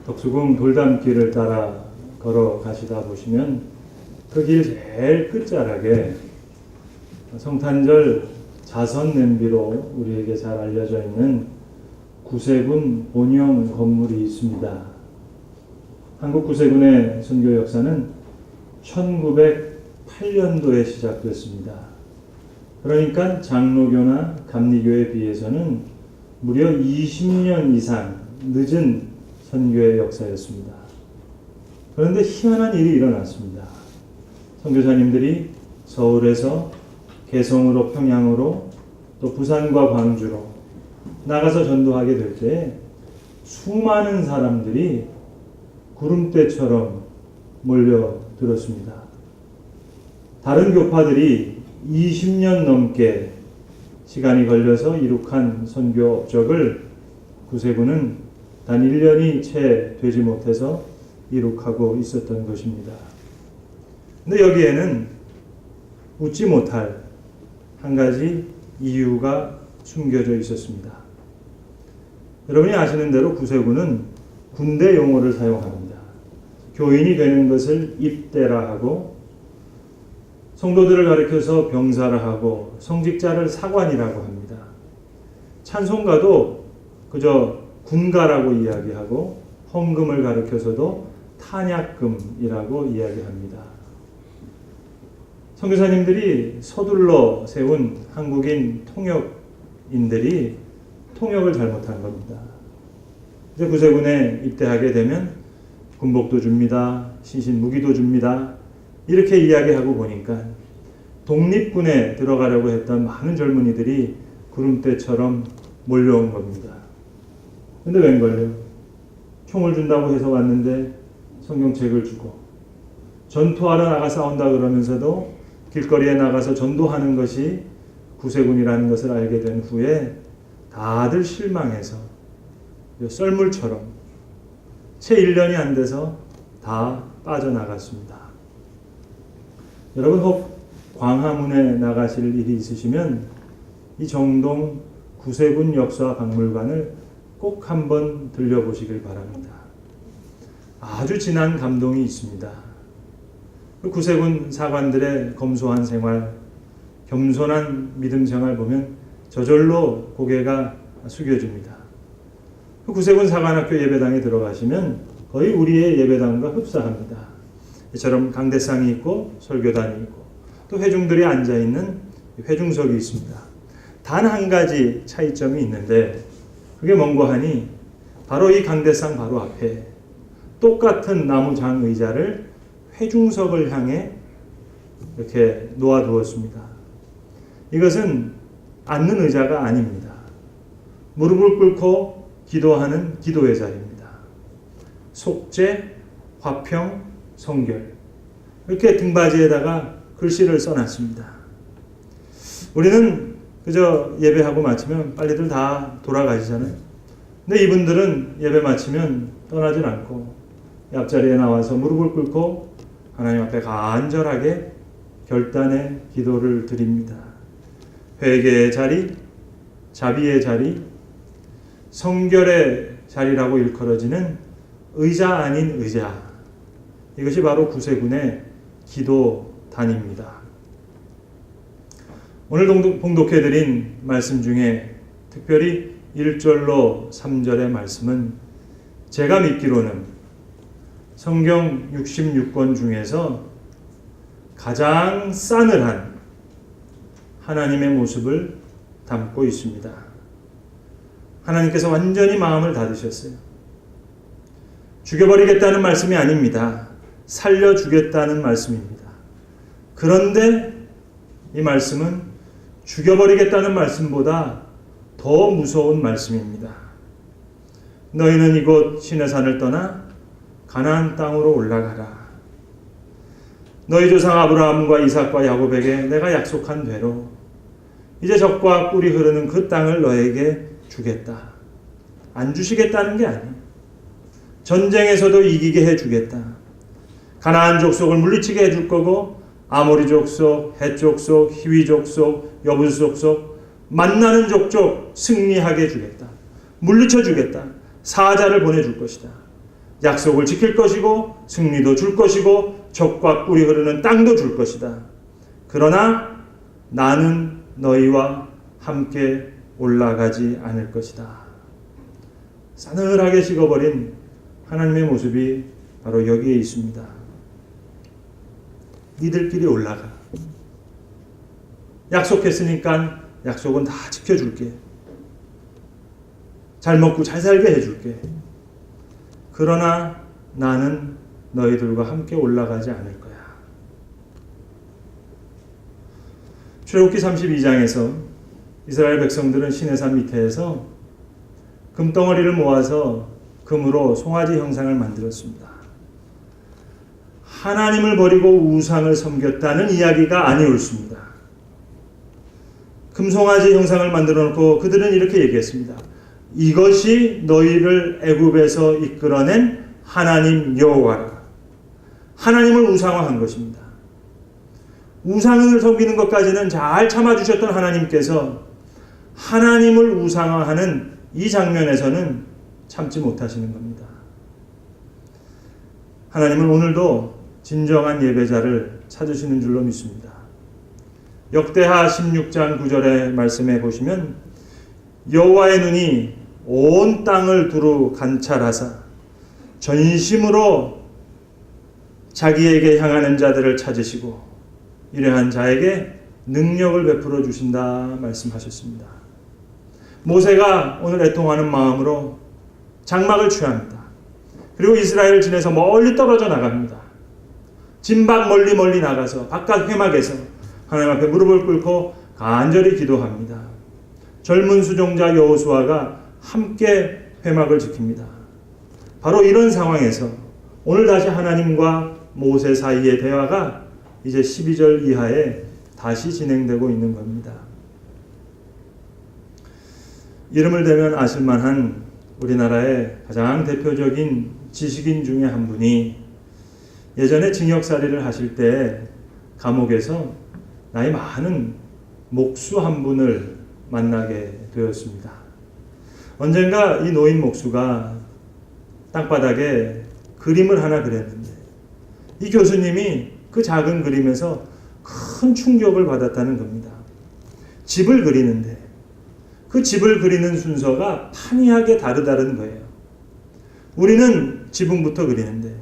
덕수궁 돌담길을 따라 걸어가시다 보시면 그 길 제일 끝자락에 성탄절 자선 냄비로 우리에게 잘 알려져 있는 구세군 본영 건물이 있습니다. 한국 구세군의 선교 역사는 1908년도에 시작됐습니다. 그러니까 장로교나 감리교에 비해서는 무려 20년 이상 늦은 선교의 역사였습니다. 그런데 희한한 일이 일어났습니다. 선교사님들이 서울에서 개성으로 평양으로 또 부산과 광주로 나가서 전도하게 될 때 수많은 사람들이 구름대처럼 몰려들었습니다. 다른 교파들이 20년 넘게 시간이 걸려서 이룩한 선교 업적을 구세군은 단 1년이 채 되지 못해서 이룩하고 있었던 것입니다. 근데 여기에는 웃지 못할 한 가지 이유가 숨겨져 있었습니다. 여러분이 아시는 대로 구세군은 군대 용어를 사용합니다. 교인이 되는 것을 입대라 하고, 성도들을 가리켜서 병사라 하고, 성직자를 사관이라고 합니다. 찬송가도 그저 군가라고 이야기하고, 헌금을 가리켜서도 탄약금이라고 이야기합니다. 선교사님들이 서둘러 세운 한국인 통역인들이 통역을 잘못한 겁니다. 이제 구세군에 입대하게 되면 군복도 줍니다. 신신 무기도 줍니다. 이렇게 이야기하고 보니까 독립군에 들어가려고 했던 많은 젊은이들이 구름대처럼 몰려온 겁니다. 근데 웬걸요? 총을 준다고 해서 왔는데 성경책을 주고, 전투하러 나가 싸운다 그러면서도 길거리에 나가서 전도하는 것이 구세군이라는 것을 알게 된 후에 다들 실망해서 썰물처럼 채 1년이 안 돼서 다 빠져나갔습니다. 여러분 혹 광화문에 나가실 일이 있으시면 이 정동 구세군 역사 박물관을 꼭 한번 들려보시길 바랍니다. 아주 진한 감동이 있습니다. 구세군 사관들의 검소한 생활, 겸손한 믿음 생활 보면 저절로 고개가 숙여집니다. 구세군 사관학교 예배당에 들어가시면 거의 우리의 예배당과 흡사합니다. 이처럼 강대상이 있고 설교단이 있고 또 회중들이 앉아있는 회중석이 있습니다. 단 한 가지 차이점이 있는데 그게 뭔고 하니 바로 이 강대상 바로 앞에 똑같은 나무 장 의자를 회중석을 향해 이렇게 놓아두었습니다. 이것은 앉는 의자가 아닙니다. 무릎을 꿇고 기도하는 기도의 자리입니다. 속죄, 화평, 성결 이렇게 등받이에다가 글씨를 써놨습니다. 우리는 그저 예배하고 마치면 빨리들 다 돌아가시잖아요. 근데 이분들은 예배 마치면 떠나질 않고 앞자리에 나와서 무릎을 꿇고 하나님 앞에 간절하게 결단의 기도를 드립니다. 회개의 자리, 자비의 자리, 성결의 자리라고 일컬어지는 의자 아닌 의자. 이것이 바로 구세군의 기도단입니다. 오늘 봉독해드린 말씀 중에 특별히 1절로 3절의 말씀은 제가 믿기로는 성경 66권 중에서 가장 싸늘한 하나님의 모습을 담고 있습니다. 하나님께서 완전히 마음을 닫으셨어요. 죽여버리겠다는 말씀이 아닙니다. 살려주겠다는 말씀입니다. 그런데 이 말씀은 죽여버리겠다는 말씀보다 더 무서운 말씀입니다. 너희는 이곳 시내산을 떠나 가나안 땅으로 올라가라. 너희 조상 아브라함과 이삭과 야곱에게 내가 약속한 대로 이제 젖과 꿀이 흐르는 그 땅을 너에게 주겠다. 안 주시겠다는 게 아니에요. 전쟁에서도 이기게 해주겠다. 가나안 족속을 물리치게 해줄 거고 아모리 족속, 헷 족속, 히위 족속, 여부스 족속 만나는 족족 승리하게 해주겠다. 물리쳐 주겠다. 사자를 보내줄 것이다. 약속을 지킬 것이고 승리도 줄 것이고 적과 꿀이 흐르는 땅도 줄 것이다. 그러나 나는 너희와 함께 올라가지 않을 것이다. 싸늘하게 식어버린 하나님의 모습이 바로 여기에 있습니다. 니들끼리 올라가. 약속했으니까 약속은 다 지켜줄게. 잘 먹고 잘 살게 해줄게. 그러나 나는 너희들과 함께 올라가지 않을 거야. 출애굽기 32장에서 이스라엘 백성들은 시내산 밑에서 금덩어리를 모아서 금으로 송아지 형상을 만들었습니다. 하나님을 버리고 우상을 섬겼다는 이야기가 아니었습니다. 금송아지 형상을 만들어 놓고 그들은 이렇게 얘기했습니다. 이것이 너희를 애굽에서 이끌어낸 하나님 여호와라. 하나님을 우상화한 것입니다. 우상을 섬기는 것까지는 잘 참아주셨던 하나님께서 하나님을 우상화하는 이 장면에서는 참지 못하시는 겁니다. 하나님은 오늘도 진정한 예배자를 찾으시는 줄로 믿습니다. 역대하 16장 9절의 말씀에 보시면 여호와의 눈이 온 땅을 두루 관찰하사 전심으로 자기에게 향하는 자들을 찾으시고 이러한 자에게 능력을 베풀어 주신다 말씀하셨습니다. 모세가 오늘 애통하는 마음으로 장막을 취합니다. 그리고 이스라엘 진에서 멀리 떨어져 나갑니다. 진박 멀리 나가서 바깥 회막에서 하나님 앞에 무릎을 꿇고 간절히 기도합니다. 젊은 수종자 여호수아가 함께 회막을 지킵니다. 바로 이런 상황에서 오늘 다시 하나님과 모세 사이의 대화가 이제 12절 이하에 다시 진행되고 있는 겁니다. 이름을 대면 아실만한 우리나라의 가장 대표적인 지식인 중에 한 분이 예전에 징역살이를 하실 때 감옥에서 나이 많은 목수 한 분을 만나게 되었습니다. 언젠가 이 노인 목수가 땅바닥에 그림을 하나 그렸는데 이 교수님이 그 작은 그림에서 큰 충격을 받았다는 겁니다. 집을 그리는데 그 집을 그리는 순서가 판이하게 다르다는 거예요. 우리는 지붕부터 그리는데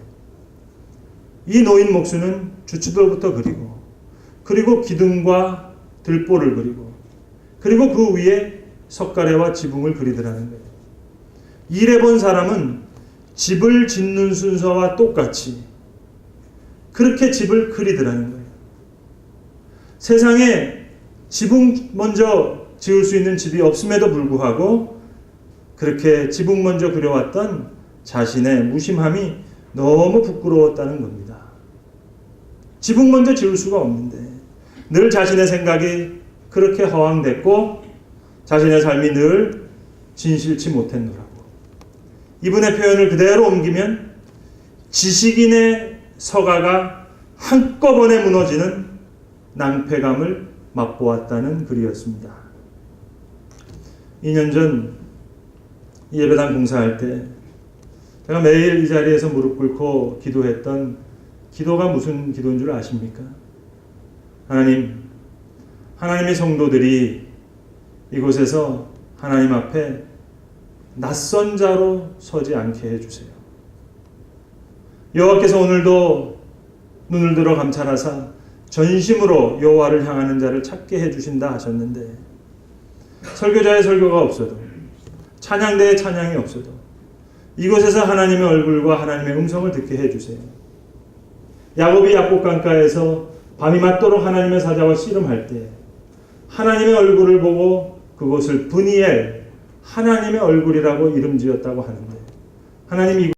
이 노인 목수는 주춧돌부터 그리고 기둥과 들보를 그리고 그 위에 석가래와 지붕을 그리더라는 거예요. 일해본 사람은 집을 짓는 순서와 똑같이 그렇게 집을 그리더라는 거예요. 세상에 지붕 먼저 지을 수 있는 집이 없음에도 불구하고 그렇게 지붕 먼저 그려왔던 자신의 무심함이 너무 부끄러웠다는 겁니다. 지붕 먼저 지을 수가 없는데 늘 자신의 생각이 그렇게 허황됐고 자신의 삶이 늘 진실치 못했노라고. 이분의 표현을 그대로 옮기면 지식인의 서가가 한꺼번에 무너지는 낭패감을 맛보았다는 글이었습니다. 2년 전 예배당 공사할 때 제가 매일 이 자리에서 무릎 꿇고 기도했던 기도가 무슨 기도인 줄 아십니까? 하나님의 성도들이 이곳에서 하나님 앞에 낯선 자로 서지 않게 해주세요. 여호와께서 오늘도 눈을 들어 감찰하사 전심으로 여호와를 향하는 자를 찾게 해주신다 하셨는데 설교자의 설교가 없어도 찬양대의 찬양이 없어도 이곳에서 하나님의 얼굴과 하나님의 음성을 듣게 해주세요. 야곱이 약곡강가에서 밤이 맞도록 하나님의 사자와 씨름할 때 하나님의 얼굴을 보고 그곳을 브니엘, 하나님의 얼굴이라고 이름 지었다고 하는데 하나님이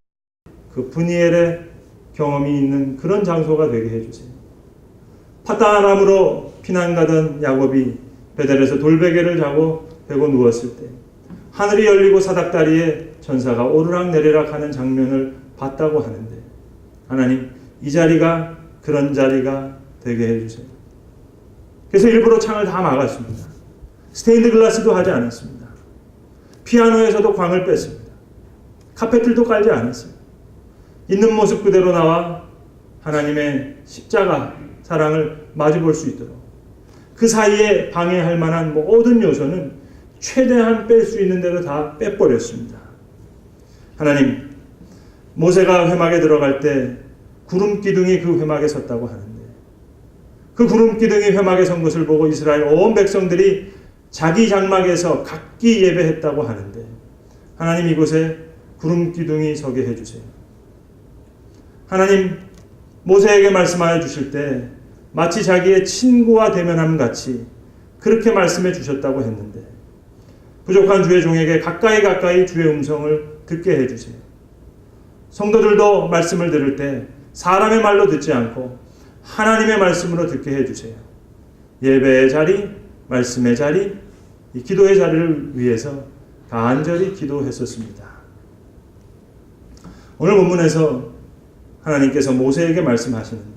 그 브니엘의 경험이 있는 그런 장소가 되게 해주세요. 파단 아람으로 피난 가던 야곱이 베델에서 돌베개를 자고 베고 누웠을 때 하늘이 열리고 사닥다리에 천사가 오르락 내리락 하는 장면을 봤다고 하는데 하나님 이 자리가 그런 자리가 되게 해주세요. 그래서 일부러 창을 다 막았습니다. 스테인드 글라스도 하지 않았습니다. 피아노에서도 광을 뺐습니다. 카페트도 깔지 않았어요. 있는 모습 그대로 나와 하나님의 십자가 사랑을 마주볼 수 있도록 그 사이에 방해할 만한 모든 요소는 최대한 뺄 수 있는 대로 다 빼버렸습니다. 하나님, 모세가 회막에 들어갈 때 구름 기둥이 그 회막에 섰다고 하는데 그 구름 기둥이 회막에 선 것을 보고 이스라엘 온 백성들이 자기 장막에서 각기 예배했다고 하는데 하나님 이곳에 구름 기둥이 서게 해주세요. 하나님, 모세에게 말씀하여 주실 때 마치 자기의 친구와 대면함 같이 그렇게 말씀해 주셨다고 했는데 부족한 주의 종에게 가까이 주의 음성을 듣게 해주세요. 성도들도 말씀을 들을 때 사람의 말로 듣지 않고 하나님의 말씀으로 듣게 해주세요. 예배의 자리, 말씀의 자리, 이 기도의 자리를 위해서 간절히 기도했었습니다. 오늘 본문에서 하나님께서 모세에게 말씀하시는데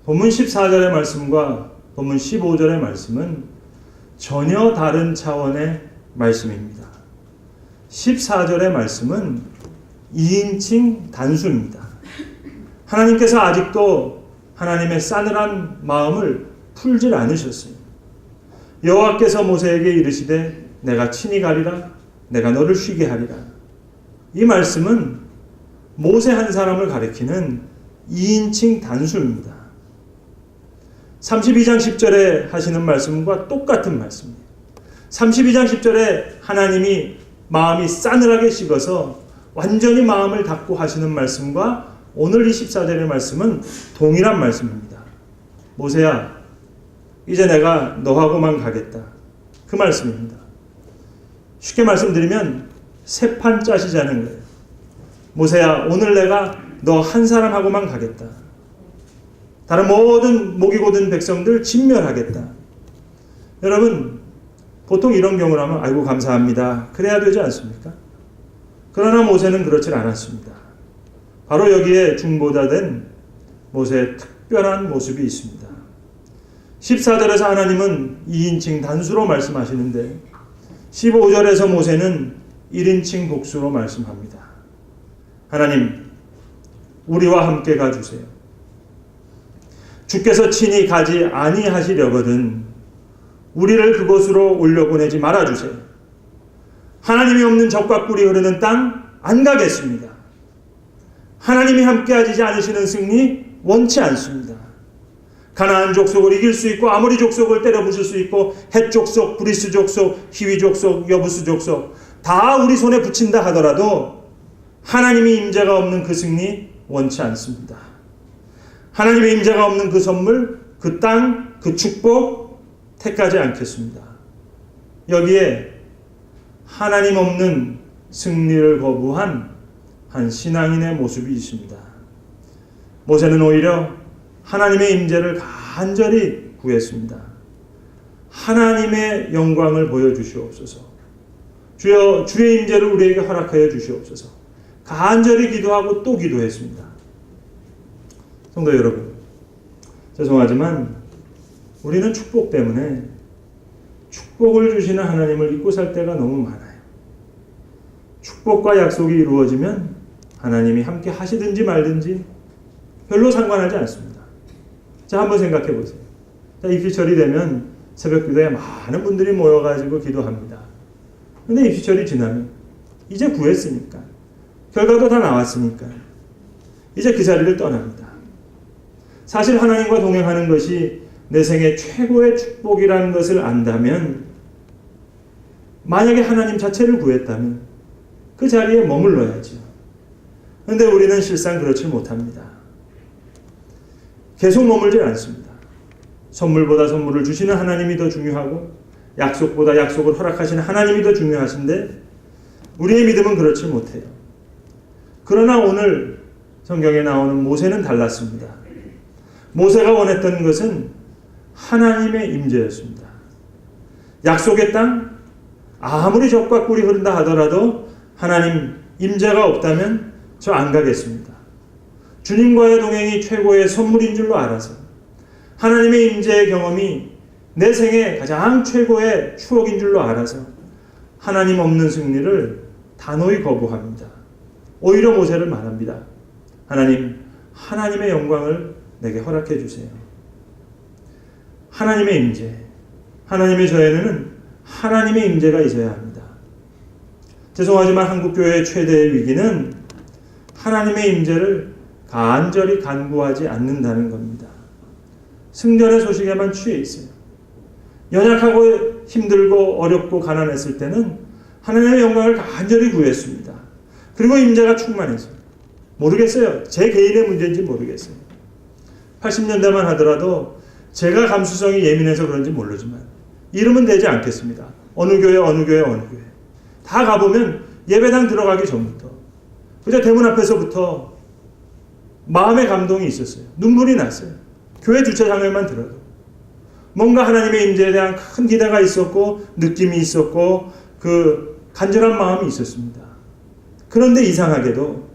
본문 14절의 말씀과 본문 15절의 말씀은 전혀 다른 차원의 말씀입니다. 14절의 말씀은 2인칭 단수입니다. 하나님께서 아직도 하나님의 싸늘한 마음을 풀질 않으셨어요. 여호와께서 모세에게 이르시되 내가 친히 가리라 내가 너를 쉬게 하리라. 이 말씀은 모세 한 사람을 가리키는 2인칭 단수입니다. 32장 10절에 하시는 말씀과 똑같은 말씀이에요. 32장 10절에 하나님이 마음이 싸늘하게 식어서 완전히 마음을 닫고 하시는 말씀과 오늘 이 14절의 말씀은 동일한 말씀입니다. 모세야, 이제 내가 너하고만 가겠다. 그 말씀입니다. 쉽게 말씀드리면 새 판 짜시자는 거예요. 모세야, 오늘 내가 너 한 사람하고만 가겠다. 다른 모든 목이 고든 백성들 진멸하겠다. 여러분, 보통 이런 경우를 하면 아이고 감사합니다. 그래야 되지 않습니까? 그러나 모세는 그렇지 않았습니다. 바로 여기에 중보자된 모세의 특별한 모습이 있습니다. 14절에서 하나님은 2인칭 단수로 말씀하시는데 15절에서 모세는 1인칭 복수로 말씀합니다. 하나님, 우리와 함께 가주세요. 주께서 친히 가지 아니하시려거든 우리를 그곳으로 올려보내지 말아주세요. 하나님이 없는 적과 꿀이 흐르는 땅 안 가겠습니다. 하나님이 함께하지 않으시는 승리 원치 않습니다. 가나안 족속을 이길 수 있고 아모리 족속을 때려 부술 수 있고 헷 족속, 브리스 족속, 히위 족속, 여부스 족속 다 우리 손에 붙인다 하더라도 하나님의 임재가 없는 그 승리 원치 않습니다. 하나님의 임재가 없는 그 선물, 그 땅, 그 축복 택하지 않겠습니다. 여기에 하나님 없는 승리를 거부한 한 신앙인의 모습이 있습니다. 모세는 오히려 하나님의 임재를 간절히 구했습니다. 하나님의 영광을 보여주시옵소서. 주여, 주의 임재를 우리에게 허락하여 주시옵소서. 간절히 기도하고 또 기도했습니다. 성도 여러분, 죄송하지만 우리는 축복 때문에 축복을 주시는 하나님을 잊고 살 때가 너무 많아요. 축복과 약속이 이루어지면 하나님이 함께 하시든지 말든지 별로 상관하지 않습니다. 자, 한번 생각해 보세요. 자, 입시철이 되면 새벽 기도에 많은 분들이 모여가지고 기도합니다. 근데 입시철이 지나면 이제 구했으니까 결과도 다 나왔으니까 이제 그 자리를 떠납니다. 사실 하나님과 동행하는 것이 내 생애 최고의 축복이라는 것을 안다면 만약에 하나님 자체를 구했다면 그 자리에 머물러야죠. 그런데 우리는 실상 그렇지 못합니다. 계속 머물지 않습니다. 선물보다 선물을 주시는 하나님이 더 중요하고 약속보다 약속을 허락하시는 하나님이 더 중요하신데 우리의 믿음은 그렇지 못해요. 그러나 오늘 성경에 나오는 모세는 달랐습니다. 모세가 원했던 것은 하나님의 임재였습니다. 약속의 땅, 아무리 적과 꿀이 흐른다 하더라도 하나님 임재가 없다면 저 안 가겠습니다. 주님과의 동행이 최고의 선물인 줄로 알아서 하나님의 임재의 경험이 내 생애 가장 최고의 추억인 줄로 알아서 하나님 없는 승리를 단호히 거부합니다. 오히려 모세를 말합니다. 하나님, 하나님의 영광을 내게 허락해 주세요. 하나님의 임재, 하나님의 저에는 하나님의 임재가 있어야 합니다. 죄송하지만 한국교회의 최대의 위기는 하나님의 임재를 간절히 간구하지 않는다는 겁니다. 승전의 소식에만 취해 있어요. 연약하고 힘들고 어렵고 가난했을 때는 하나님의 영광을 간절히 구했습니다. 그리고 임재가 충만해서 모르겠어요. 제 개인의 문제인지 모르겠어요. 80년대만 하더라도 제가 감수성이 예민해서 그런지 모르지만 이름은 되지 않겠습니다. 어느 교회 다 가보면 예배당 들어가기 전부터 그저 대문 앞에서부터 마음의 감동이 있었어요. 눈물이 났어요. 교회 주차장에만 들어도 뭔가 하나님의 임재에 대한 큰 기대가 있었고 느낌이 있었고 그 간절한 마음이 있었습니다. 그런데 이상하게도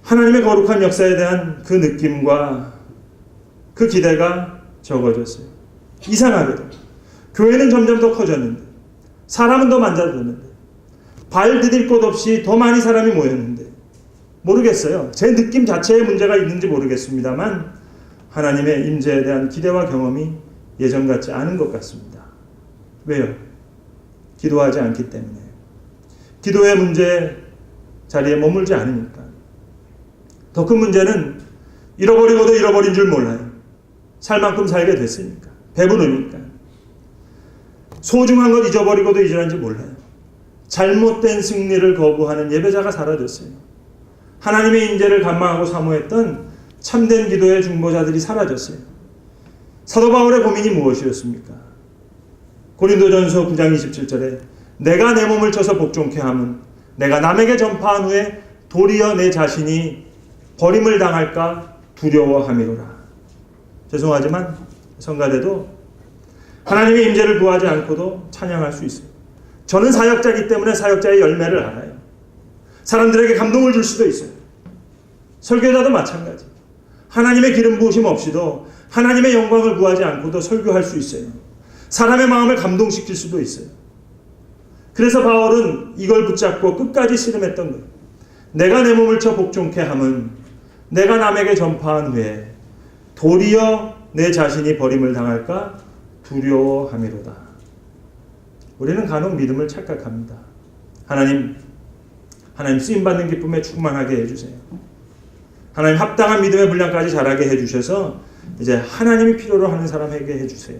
하나님의 거룩한 역사에 대한 그 느낌과 그 기대가 적어졌어요. 이상하게도 교회는 점점 더 커졌는데 사람은 더 많아졌는데 발 디딜 곳 없이 더 많이 사람이 모였는데 모르겠어요. 제 느낌 자체에 문제가 있는지 모르겠습니다만 하나님의 임재에 대한 기대와 경험이 예전 같지 않은 것 같습니다. 왜요? 기도하지 않기 때문에. 기도의 문제 자리에 머물지 않으니까. 더 큰 문제는 잃어버리고도 잃어버린 줄 몰라요. 살 만큼 살게 됐으니까. 배부르니까. 소중한 것 잊어버리고도 잊으란지 몰라요. 잘못된 승리를 거부하는 예배자가 사라졌어요. 하나님의 임재를 간망하고 사모했던 참된 기도의 중보자들이 사라졌어요. 사도 바울의 고민이 무엇이었습니까? 고린도전서 9장 27절에 내가 내 몸을 쳐서 복종케 함은 내가 남에게 전파한 후에 도리어 내 자신이 버림을 당할까 두려워함이로라. 죄송하지만 성가대도 하나님의 임재를 구하지 않고도 찬양할 수 있어요. 저는 사역자이기 때문에 사역자의 열매를 알아요. 사람들에게 감동을 줄 수도 있어요. 설교자도 마찬가지. 하나님의 기름 부으심 없이도 하나님의 영광을 구하지 않고도 설교할 수 있어요. 사람의 마음을 감동시킬 수도 있어요. 그래서 바울은 이걸 붙잡고 끝까지 씨름했던 거예요. 내가 내 몸을 쳐 복종케 함은 내가 남에게 전파한 후에 도리어 내 자신이 버림을 당할까 두려워함이로다. 우리는 간혹 믿음을 착각합니다. 하나님 쓰임받는 기쁨에 충만하게 해주세요. 하나님 합당한 믿음의 분량까지 자라게 해주셔서 이제 하나님이 필요로 하는 사람에게 해주세요.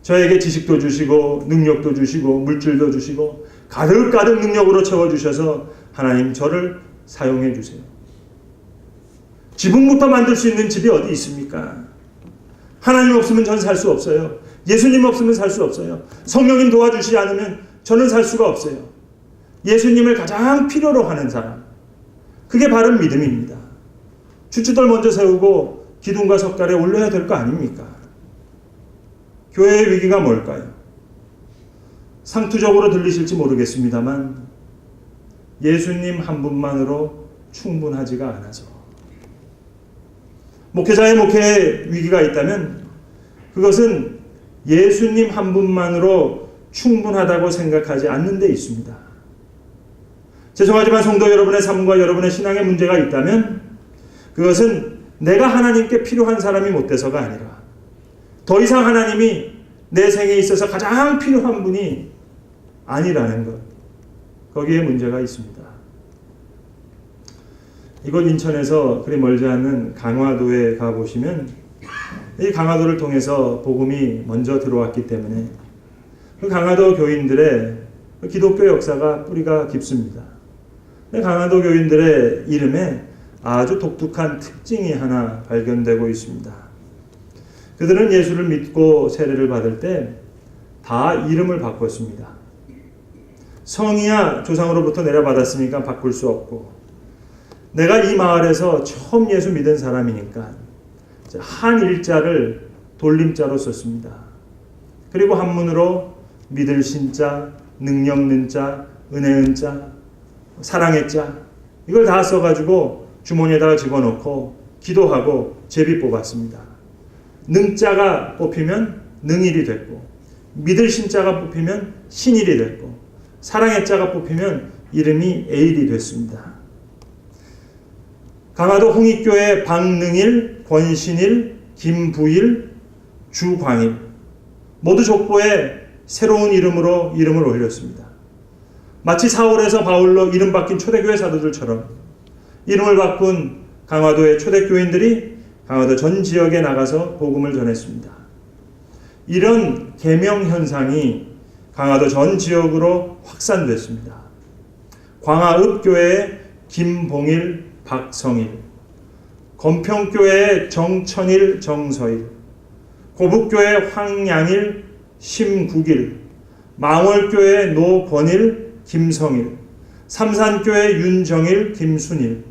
저에게 지식도 주시고 능력도 주시고 물질도 주시고 가득가득 능력으로 채워주셔서 하나님 저를 사용해 주세요. 지붕부터 만들 수 있는 집이 어디 있습니까? 하나님 없으면 전 살 수 없어요. 예수님 없으면 살 수 없어요. 성령님 도와주시지 않으면 저는 살 수가 없어요. 예수님을 가장 필요로 하는 사람. 그게 바른 믿음입니다. 주춧돌 먼저 세우고 기둥과 석가래 올려야 될 거 아닙니까? 교회의 위기가 뭘까요? 상투적으로 들리실지 모르겠습니다만 예수님 한 분만으로 충분하지가 않아서 목회자의 목회에 위기가 있다면 그것은 예수님 한 분만으로 충분하다고 생각하지 않는 데 있습니다. 죄송하지만 성도 여러분의 삶과 여러분의 신앙에 문제가 있다면 그것은 내가 하나님께 필요한 사람이 못 돼서가 아니라 더 이상 하나님이 내 생에 있어서 가장 필요한 분이 아니라는 것. 거기에 문제가 있습니다. 이곳 인천에서 그리 멀지 않는 강화도에 가보시면 이 강화도를 통해서 복음이 먼저 들어왔기 때문에 그 강화도 교인들의 기독교 역사가 뿌리가 깊습니다. 강화도 교인들의 이름에 아주 독특한 특징이 하나 발견되고 있습니다. 그들은 예수를 믿고 세례를 받을 때 다 이름을 바꿨습니다. 성이야 조상으로부터 내려받았으니까 바꿀 수 없고 내가 이 마을에서 처음 예수 믿은 사람이니까 한 일자를 돌림자로 썼습니다. 그리고 한문으로 믿을 신자, 능력 는자, 은혜의 자, 사랑의 자 이걸 다 써가지고 주머니에다가 집어넣고 기도하고 제비 뽑았습니다. 능자가 뽑히면 능일이 됐고 믿을 신자가 뽑히면 신일이 됐고 사랑의 자가 뽑히면 이름이 에일이 됐습니다. 강화도 홍익교회 박능일, 권신일, 김부일, 주광일 모두 족보에 새로운 이름으로 이름을 올렸습니다. 마치 사울에서 바울로 이름 바뀐 초대교회 사도들처럼 이름을 바꾼 강화도의 초대교인들이 강화도 전 지역에 나가서 복음을 전했습니다. 이런 계명 현상이 강화도 전 지역으로 확산됐습니다. 광화읍교회의 김봉일, 박성일, 건평교회의 정천일, 정서일, 고북교회의 황양일, 심국일, 망월교회의 노권일, 김성일, 삼산교회의 윤정일, 김순일,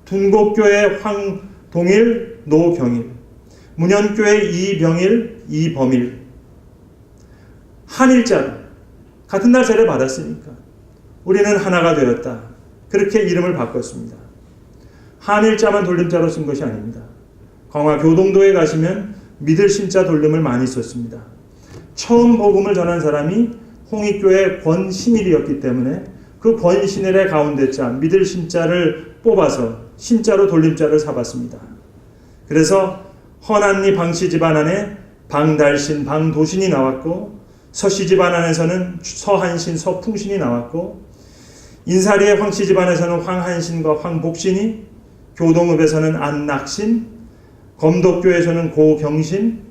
둔곡교회의 황동일, 노경일, 문현교회의 이병일, 이범일. 한일자로 같은 날 세례 받았으니까 우리는 하나가 되었다. 그렇게 이름을 바꿨습니다. 한일자만 돌림자로 쓴 것이 아닙니다. 광화 교동도에 가시면 믿을 신자 돌림을 많이 썼습니다. 처음 복음을 전한 사람이 홍익교회 권신일이었기 때문에 그 권신일의 가운데 자 믿을 신자를 뽑아서 신자로 돌림자를 삼았습니다. 그래서 헌안리 방씨 집안 안에 방달신, 방도신이 나왔고 서씨 집안 안에서는 서한신, 서풍신이 나왔고 인사리의 황씨 집안에서는 황한신과 황복신이, 교동읍에서는 안낙신, 검독교에서는 고경신,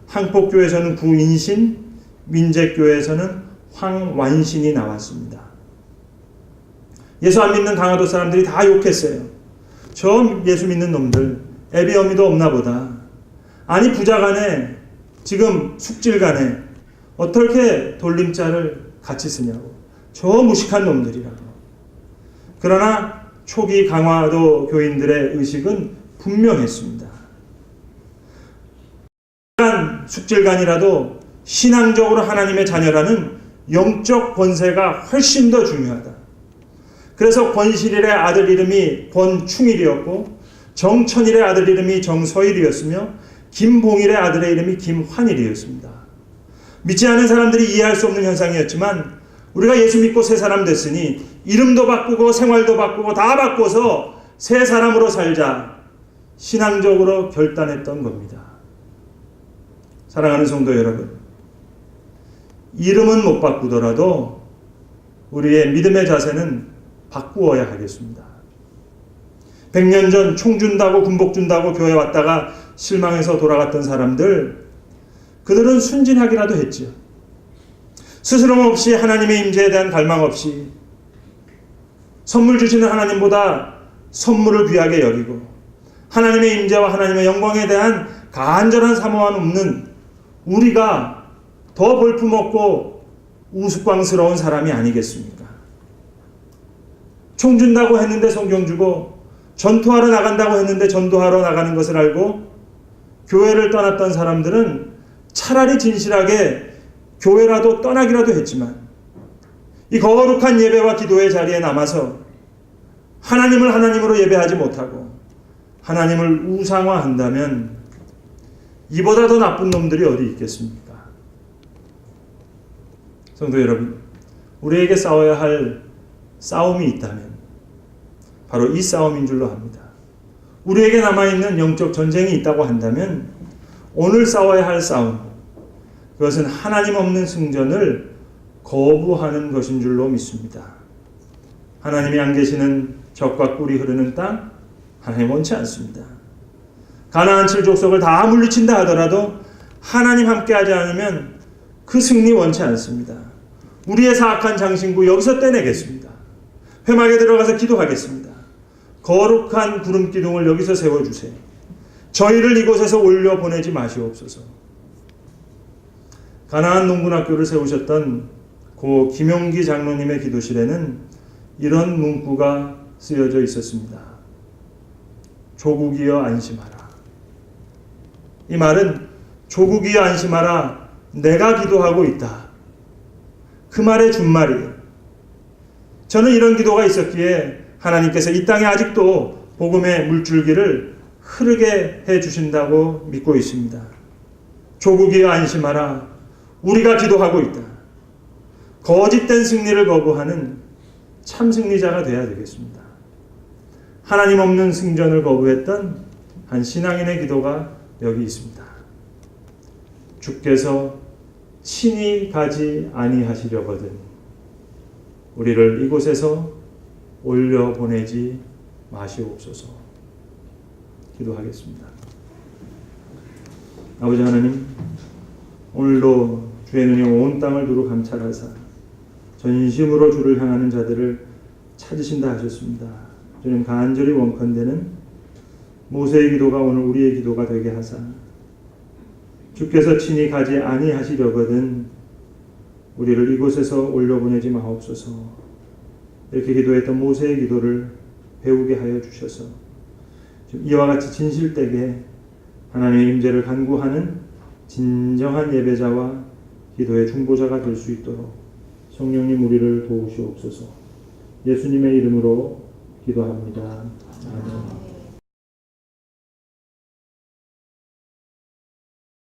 항폭교에서는 구인신, 민재교에서는 황완신이 나왔습니다. 예수 안 믿는 강화도 사람들이 다 욕했어요. 저 예수 믿는 놈들 애비 어미도 없나 보다. 아니 부자간에 지금 숙질간에 어떻게 돌림자를 같이 쓰냐고. 저 무식한 놈들이라고. 그러나 초기 강화도 교인들의 의식은 분명했습니다. 숙질간이라도 신앙적으로 하나님의 자녀라는 영적 권세가 훨씬 더 중요하다. 그래서 권실일의 아들 이름이 권충일이었고 정천일의 아들 이름이 정서일이었으며 김봉일의 아들의 이름이 김환일이었습니다. 믿지 않은 사람들이 이해할 수 없는 현상이었지만 우리가 예수 믿고 새 사람 됐으니 이름도 바꾸고 생활도 바꾸고 다 바꿔서 새 사람으로 살자 신앙적으로 결단했던 겁니다. 사랑하는 성도 여러분, 이름은 못 바꾸더라도 우리의 믿음의 자세는 바꾸어야 하겠습니다. 100년 전 총 준다고 군복 준다고 교회 왔다가 실망해서 돌아갔던 사람들, 그들은 순진하기라도 했지요. 스스럼 없이 하나님의 임재에 대한 갈망 없이 선물 주시는 하나님보다 선물을 귀하게 여기고 하나님의 임재와 하나님의 영광에 대한 간절한 사모함 없는 우리가 더 볼품없고 우스꽝스러운 사람이 아니겠습니까? 총 준다고 했는데 성경 주고 전투하러 나간다고 했는데 전도하러 나가는 것을 알고 교회를 떠났던 사람들은 차라리 진실하게 교회라도 떠나기라도 했지만 이 거룩한 예배와 기도의 자리에 남아서 하나님을 하나님으로 예배하지 못하고 하나님을 우상화한다면 이보다 더 나쁜 놈들이 어디 있겠습니까? 성도 여러분, 우리에게 싸워야 할 싸움이 있다면 바로 이 싸움인 줄로 압니다. 우리에게 남아있는 영적 전쟁이 있다고 한다면 오늘 싸워야 할 싸움, 그것은 하나님 없는 승전을 거부하는 것인 줄로 믿습니다. 하나님이 안 계시는 적과 꿀이 흐르는 땅, 하나님 원치 않습니다. 가나안 7족속을 다 물리친다 하더라도 하나님 함께하지 않으면 그 승리 원치 않습니다. 우리의 사악한 장신구 여기서 떼내겠습니다. 회막에 들어가서 기도하겠습니다. 거룩한 구름 기둥을 여기서 세워주세요. 저희를 이곳에서 올려보내지 마시옵소서. 가나안 농군학교를 세우셨던 고 김용기 장로님의 기도실에는 이런 문구가 쓰여져 있었습니다. 조국이여 안심하라. 이 말은 조국이여 안심하라, 내가 기도하고 있다. 그 말의 준말이에요. 저는 이런 기도가 있었기에 하나님께서 이 땅에 아직도 복음의 물줄기를 흐르게 해주신다고 믿고 있습니다. 조국이여 안심하라, 우리가 기도하고 있다. 거짓된 승리를 거부하는 참 승리자가 되어야 되겠습니다. 하나님 없는 승전을 거부했던 한 신앙인의 기도가 여기 있습니다. 주께서 친히 가지 아니하시려거든 우리를 이곳에서 올려 보내지 마시옵소서. 기도하겠습니다. 아버지 하나님, 오늘도 주의 눈이 온 땅을 두루 감찰하사 전심으로 주를 향하는 자들을 찾으신다 하셨습니다. 주님, 간절히 원컨대는 모세의 기도가 오늘 우리의 기도가 되게 하사 주께서 친히 가지 아니하시려거든 우리를 이곳에서 올려보내지 마옵소서. 이렇게 기도했던 모세의 기도를 배우게 하여 주셔서 이와 같이 진실되게 하나님의 임재를 간구하는 진정한 예배자와 기도의 중보자가 될 수 있도록 성령님 우리를 도우시옵소서. 예수님의 이름으로 기도합니다. 아멘.